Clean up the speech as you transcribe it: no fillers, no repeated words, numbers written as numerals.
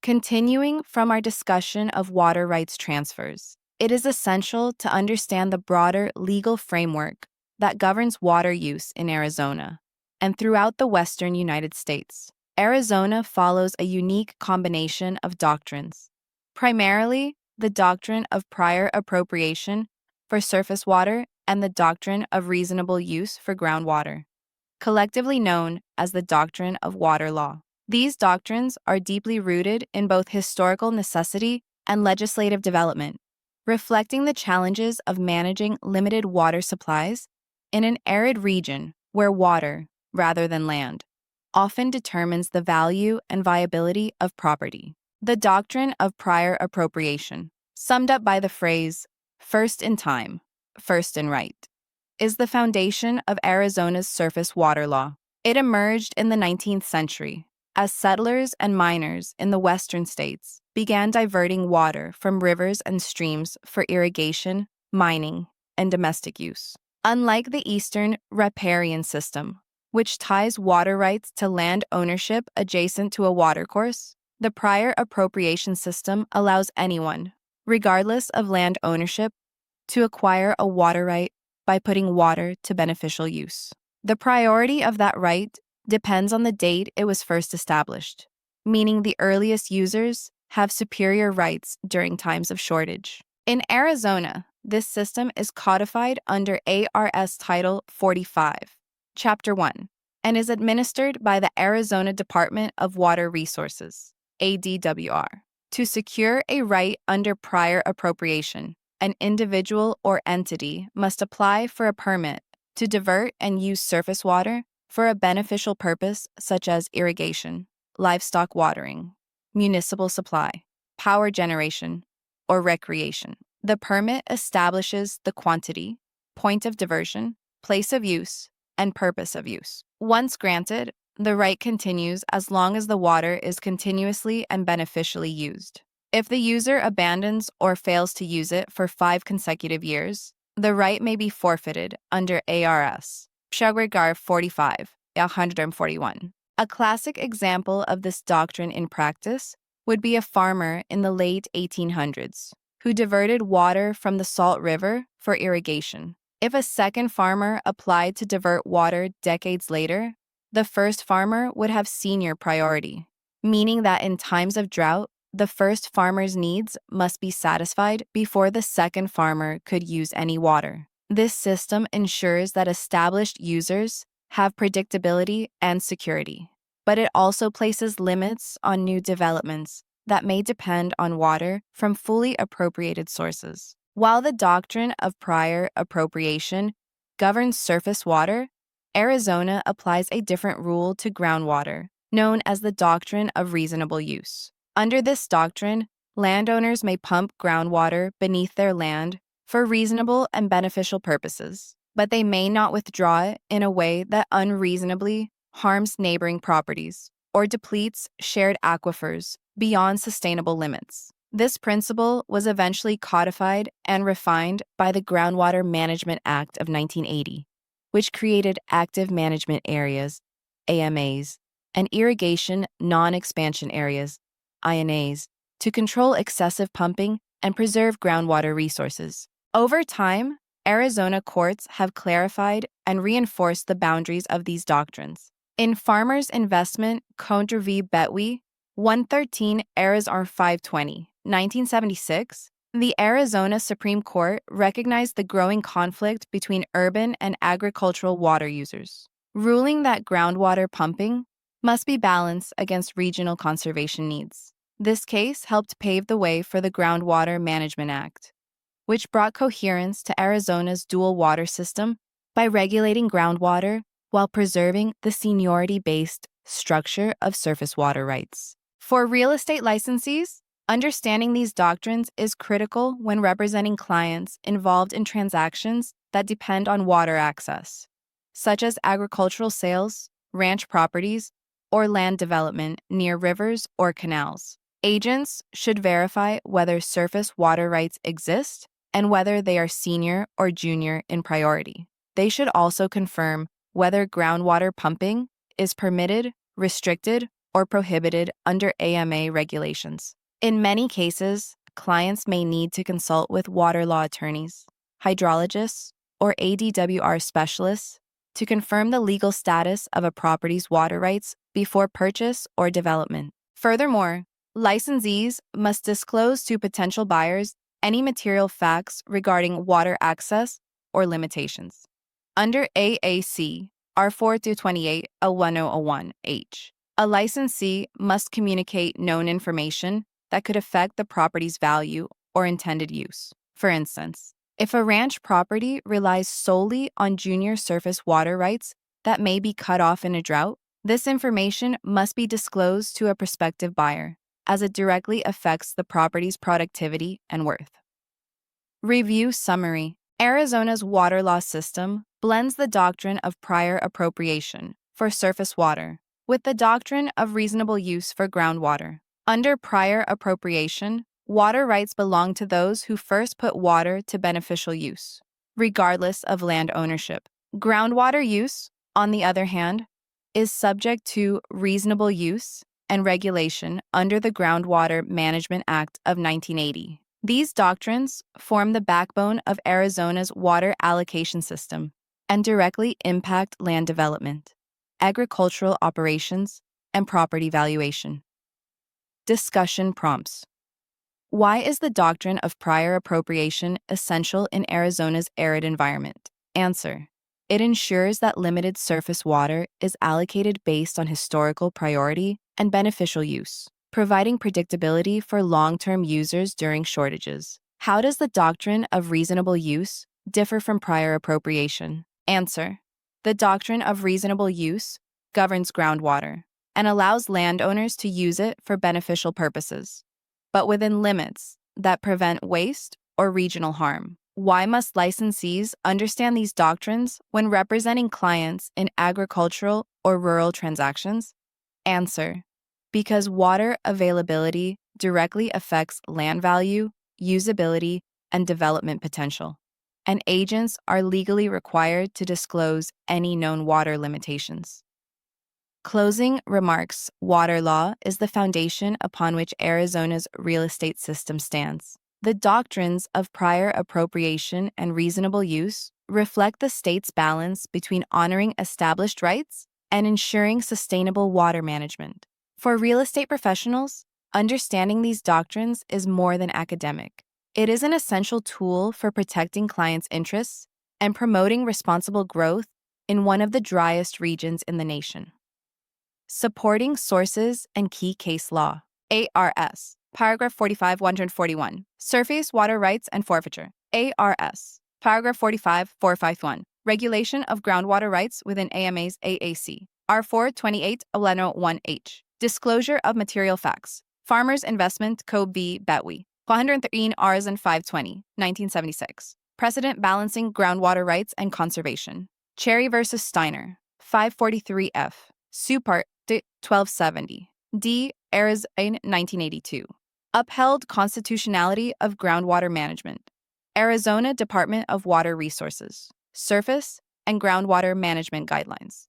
Continuing from our discussion of water rights transfers, it is essential to understand the broader legal framework that governs water use in Arizona and throughout the western United States. Arizona follows a unique combination of doctrines, primarily the doctrine of prior appropriation for surface water and the doctrine of reasonable use for groundwater, collectively known as the doctrine of water law. These doctrines are deeply rooted in both historical necessity and legislative development, reflecting the challenges of managing limited water supplies in an arid region where water, rather than land, often determines the value and viability of property. The doctrine of prior appropriation, summed up by the phrase, first in time, first in right, is the foundation of Arizona's surface water law. It emerged in the 19th century as settlers and miners in the western states began diverting water from rivers and streams for irrigation, mining, and domestic use. Unlike the eastern riparian system, which ties water rights to land ownership adjacent to a watercourse, the prior appropriation system allows anyone, regardless of land ownership, to acquire a water right by putting water to beneficial use. The priority of that right depends on the date it was first established, meaning the earliest users have superior rights during times of shortage. In Arizona, this system is codified under ARS Title 45, Chapter 1, and is administered by the Arizona Department of Water Resources, ADWR. To secure a right under prior appropriation, an individual or entity must apply for a permit to divert and use surface water for a beneficial purpose such as irrigation, livestock watering, municipal supply, power generation, or recreation. The permit establishes the quantity, point of diversion, place of use, and purpose of use. Once granted, the right continues as long as the water is continuously and beneficially used. If the user abandons or fails to use it for 5 consecutive years, the right may be forfeited under ARS. Paragraph 45, 141. A classic example of this doctrine in practice would be a farmer in the late 1800s who diverted water from the Salt River for irrigation. If a second farmer applied to divert water decades later, the first farmer would have senior priority, meaning that in times of drought, the first farmer's needs must be satisfied before the second farmer could use any water. This system ensures that established users have predictability and security, but it also places limits on new developments that may depend on water from fully appropriated sources. While the doctrine of prior appropriation governs surface water, Arizona applies a different rule to groundwater, known as the doctrine of reasonable use. Under this doctrine, landowners may pump groundwater beneath their land for reasonable and beneficial purposes, but they may not withdraw it in a way that unreasonably harms neighboring properties or depletes shared aquifers beyond sustainable limits. This principle was eventually codified and refined by the Groundwater Management Act of 1980, which created active management areas, AMAs, and irrigation non-expansion areas, INAs, to control excessive pumping and preserve groundwater resources. Over time, Arizona courts have clarified and reinforced the boundaries of these doctrines. In Farmers Investment Contre v. Betwe, 113 Arizona 520, 1976, the Arizona Supreme Court recognized the growing conflict between urban and agricultural water users, ruling that groundwater pumping must be balanced against regional conservation needs. This case helped pave the way for the Groundwater Management Act, which brought coherence to Arizona's dual water system by regulating groundwater while preserving the seniority-based structure of surface water rights. For real estate licensees, understanding these doctrines is critical when representing clients involved in transactions that depend on water access, such as agricultural sales, ranch properties, or land development near rivers or canals. Agents should verify whether surface water rights exist and whether they are senior or junior in priority. They should also confirm whether groundwater pumping is permitted, restricted, or prohibited under AMA regulations. In many cases, clients may need to consult with water law attorneys, hydrologists, or ADWR specialists to confirm the legal status of a property's water rights before purchase or development. Furthermore, licensees must disclose to potential buyers any material facts regarding water access or limitations. Under AAC R4-28 L1001H, a licensee must communicate known information that could affect the property's value or intended use. For instance, if a ranch property relies solely on junior surface water rights that may be cut off in a drought, this information must be disclosed to a prospective buyer, as it directly affects the property's productivity and worth. Review summary. Arizona's water law system blends the doctrine of prior appropriation for surface water with the doctrine of reasonable use for groundwater. Under prior appropriation, water rights belong to those who first put water to beneficial use, regardless of land ownership. Groundwater use, on the other hand, is subject to reasonable use and regulation under the Groundwater Management Act of 1980. These doctrines form the backbone of Arizona's water allocation system and directly impact land development, agricultural operations, and property valuation. Discussion prompts. Why is the doctrine of prior appropriation essential in Arizona's arid environment? Answer. It ensures that limited surface water is allocated based on historical priority and beneficial use, providing predictability for long-term users during shortages. How does the doctrine of reasonable use differ from prior appropriation? Answer. The doctrine of reasonable use governs groundwater and allows landowners to use it for beneficial purposes, but within limits that prevent waste or regional harm. Why must licensees understand these doctrines when representing clients in agricultural or rural transactions? Answer. Because water availability directly affects land value, usability, and development potential, and agents are legally required to disclose any known water limitations. Closing remarks. Water law is the foundation upon which Arizona's real estate system stands. The doctrines of prior appropriation and reasonable use reflect the state's balance between honoring established rights and ensuring sustainable water management. For real estate professionals, understanding these doctrines is more than academic. It is an essential tool for protecting clients' interests and promoting responsible growth in one of the driest regions in the nation. Supporting sources and key case law. ARS. Paragraph 45, 141. Surface water rights and forfeiture. ARS. Paragraph 45, 451. Regulation of groundwater rights within AMA's AAC. R4-28 1H. Disclosure of material facts. Farmers Investment Co. v. Betwy. 413 Rs and 520, 1976. Precedent balancing groundwater rights and conservation. Cherry v. Steiner. 543 F. Supart 1270. D. Arizona 1982. Upheld constitutionality of groundwater management. Arizona Department of Water Resources. Surface and groundwater management guidelines.